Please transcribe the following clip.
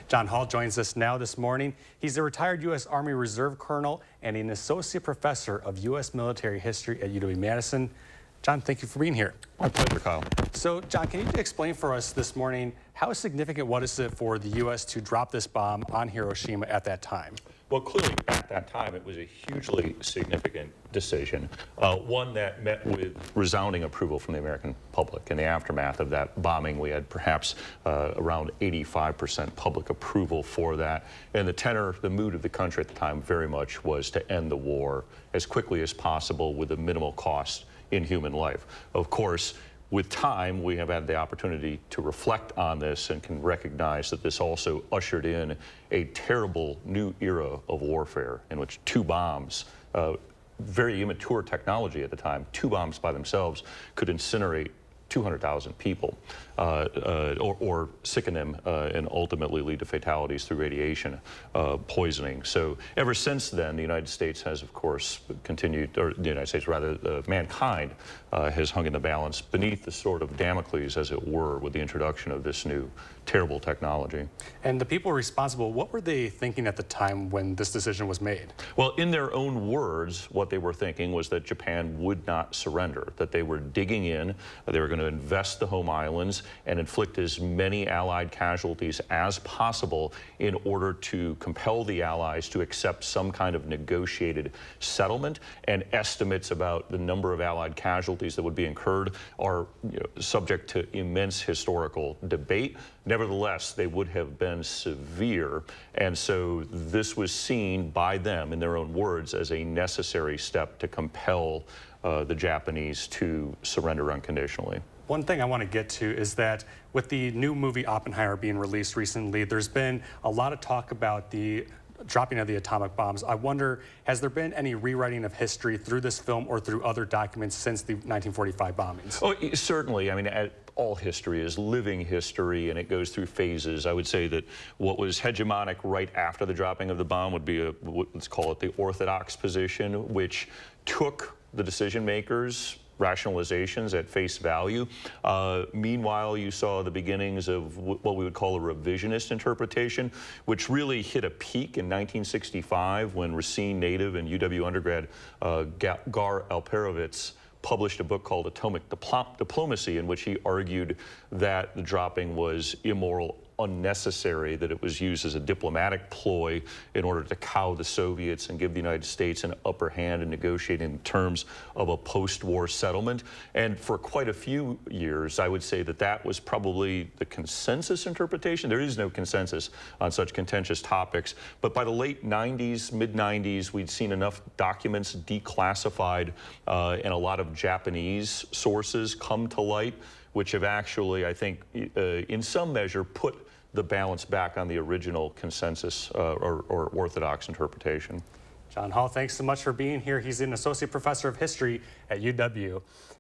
John Hall joins us now this morning. He's a retired U.S. Army Reserve Colonel and an associate professor of U.S. military history at UW-Madison. John, thank you for being here. My pleasure, Kyle. So, John, can you explain for us this morning how significant was it for the U.S. to drop this bomb on Hiroshima at that time? Well, clearly at that time it was a hugely significant decision, one that met with resounding approval from the American public. In the aftermath of that bombing, we had perhaps around 85% public approval for that. And the tenor, the mood of the country at the time very much was to end the war as quickly as possible with a minimal cost in human life. Of course, with time, we have had the opportunity to reflect on this and can recognize that this also ushered in a terrible new era of warfare in which two bombs, very immature technology at the time, two bombs by themselves could incinerate 200,000 people or sicken them and ultimately lead to fatalities through radiation poisoning. So ever since then, the United States has, of course, continued, or the United States, rather, mankind has hung in the balance beneath the sword of Damocles, as it were, with the introduction of this new terrible technology. And the people responsible, what were they thinking at the time when this decision was made? Well, in their own words, what they were thinking was that Japan would not surrender, that they were digging in, they were going to invest the home islands and inflict as many Allied casualties as possible in order to compel the Allies to accept some kind of negotiated settlement. And estimates about the number of Allied casualties that would be incurred are subject to immense historical debate. Nevertheless, they would have been severe, and so this was seen by them, in their own words, as a necessary step to compel the Japanese to surrender unconditionally. One thing I want to get to is that with the new movie Oppenheimer being released recently, there's been a lot of talk about the dropping of the atomic bombs. I wonder, has there been any rewriting of history through this film or through other documents since the 1945 bombings? Oh, certainly. I mean, all history is living history, and it goes through phases. I would say that what was hegemonic right after the dropping of the bomb would be let's call it the orthodox position, which took the decision makers' rationalizations at face value. Meanwhile, you saw the beginnings of what we would call a revisionist interpretation, which really hit a peak in 1965 when Racine native and UW undergrad Gar Alperovitz published a book called Atomic Diplomacy, in which he argued that the dropping was immoral, unnecessary, that it was used as a diplomatic ploy in order to cow the Soviets and give the United States an upper hand in negotiating in terms of a post-war settlement. And for quite a few years, I would say that that was probably the consensus interpretation. There is no consensus on such contentious topics. But by the late 90s, mid-90s, we'd seen enough documents declassified and a lot of Japanese sources come to light, which have actually, I think, in some measure, put the balance back on the original consensus or orthodox interpretation. John Hall, thanks so much for being here. He's an associate professor of history at UW.